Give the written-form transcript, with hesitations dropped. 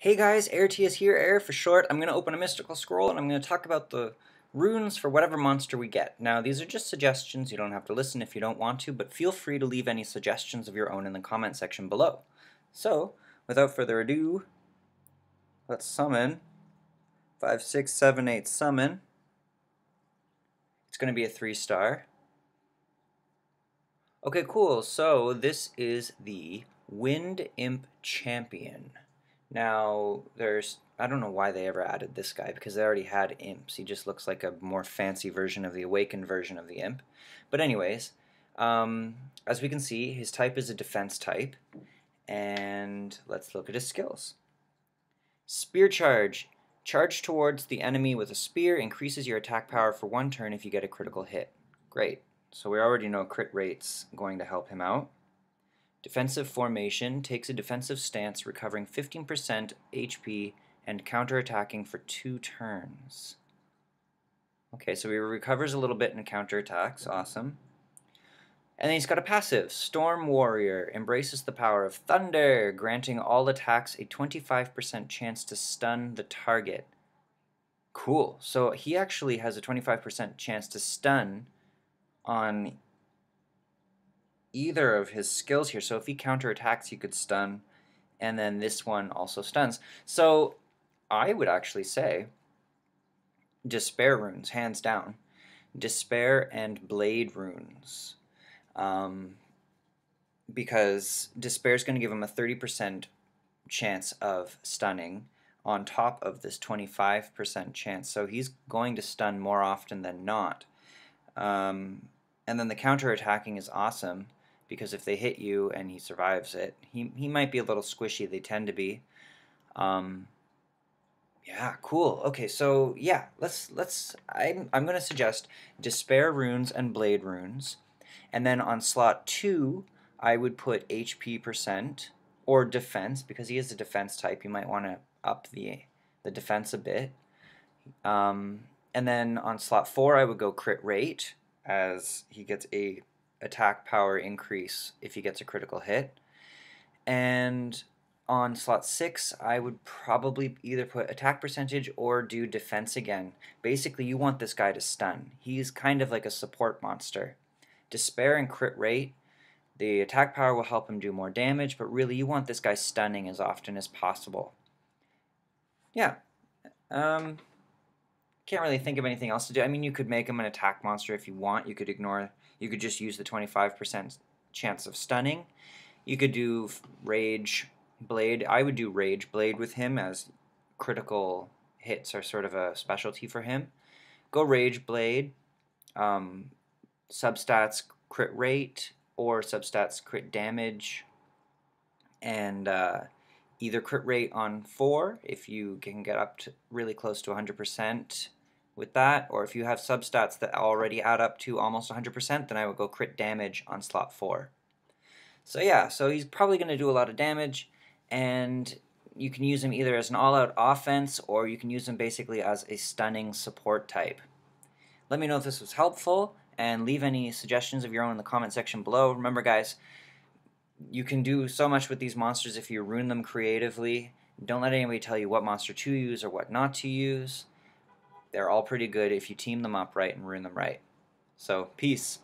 Hey guys, AirT is here, Air for short. I'm going to open a mystical scroll and I'm going to talk about the runes for whatever monster we get. Now, these are just suggestions. You don't have to listen if you don't want to, but feel free to leave any suggestions of your own in the comment section below. So, without further ado, let's summon 5, 6, 7, 8 summon. It's going to be a 3-star. Okay, cool. So, this is the Wind Imp Champion. Now, I don't know why they ever added this guy, because they already had imps. He just looks like a more fancy version of the awakened version of the imp. But anyways, as we can see, his type is a defense type. And let's look at his skills. Spear Charge. Charge towards the enemy with a spear, increases your attack power for 1 turn if you get a critical hit. Great. So we already know crit rate's going to help him out. Defensive Formation, takes a defensive stance, recovering 15% HP and counterattacking for 2 turns. Okay, so he recovers a little bit in counterattacks, awesome. And then he's got a passive, Storm Warrior, embraces the power of thunder, granting all attacks a 25% chance to stun the target. Cool, so he actually has a 25% chance to stun on either of his skills here. So if he counterattacks, he could stun, and then this one also stuns. So I would actually say Despair runes, hands down. Despair and Blade runes. Because Despair is going to give him a 30% chance of stunning on top of this 25% chance. So he's going to stun more often than not. And then the counterattacking is awesome, because if they hit you and he survives it, he might be a little squishy. They tend to be. Yeah, cool. Okay, so yeah, I'm gonna suggest Despair runes and Blade runes, and then on slot 2, I would put HP percent or defense, because he is a defense type. You might want to up the defense a bit. And then on slot 4, I would go crit rate, as he gets a attack power increase if he gets a critical hit. And on slot 6, I would probably either put attack percentage or do defense again. Basically, you want this guy to stun. He's kind of like a support monster. Despair and crit rate, the attack power will help him do more damage, but really you want this guy stunning as often as possible. Yeah. Can't really think of anything else to do. I mean, you could make him an attack monster if you want. You could just use the 25% chance of stunning. You could do Rage Blade. I would do Rage Blade with him, as critical hits are sort of a specialty for him. Go Rage Blade, substats crit rate or substats crit damage, and either crit rate on 4 if you can get up to really close to 100% with that, or if you have substats that already add up to almost 100%, then I would go crit damage on slot 4. So yeah, so he's probably going to do a lot of damage, and you can use him either as an all-out offense, or you can use him basically as a stunning support type. Let me know if this was helpful, and leave any suggestions of your own in the comment section below. Remember guys, you can do so much with these monsters if you rune them creatively. Don't let anybody tell you what monster to use or what not to use. They're all pretty good if you team them up right and rune them right. So, peace.